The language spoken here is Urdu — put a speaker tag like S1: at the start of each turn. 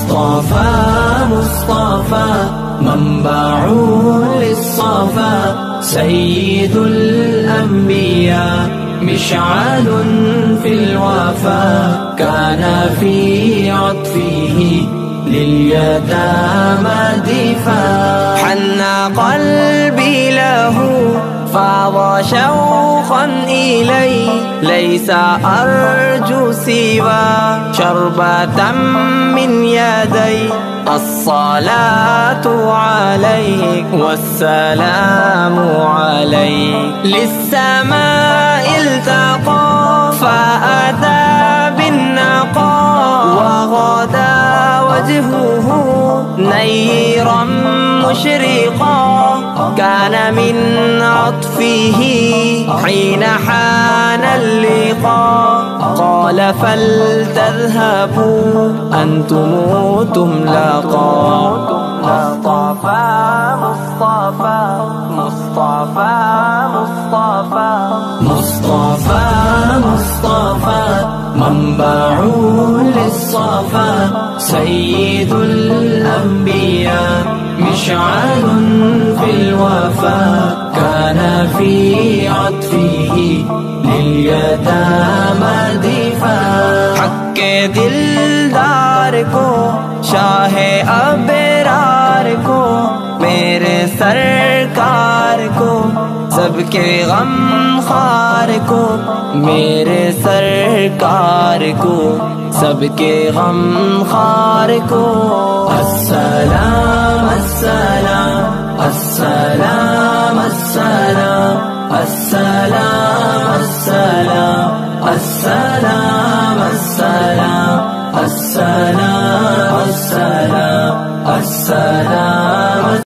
S1: مصطفى مصطفى منبع للصفا سيد الأنبياء مشعل في الوفا كان في عطفه لليتامى دفاع حن قلبي له فاض شوقا إليه ليس أرجو سوى شربة من يدي الصلاة عليك والسلام عليك للسماء التقى فأتى بالنقاء وغدا وجهه نيرا مشرقا كان من عطفه حين حان اللقاء قال فلتذهبوا أنتم تملقا مصطفى مصطفى مصطفى مصطفى مصطفى مصطفى منبع للصفا سيد الأنبياء مشعل في الوفا كان في عطفه لليتامى دفاع حق دلدار کو شاہ ابرار کو میرے سرکار کو سب کے غم خوار کو میرے سرکار کو سب کے غم خوار کو السلام السلام السلام السلام السلام السلام السلام السلام السلام السلام السلام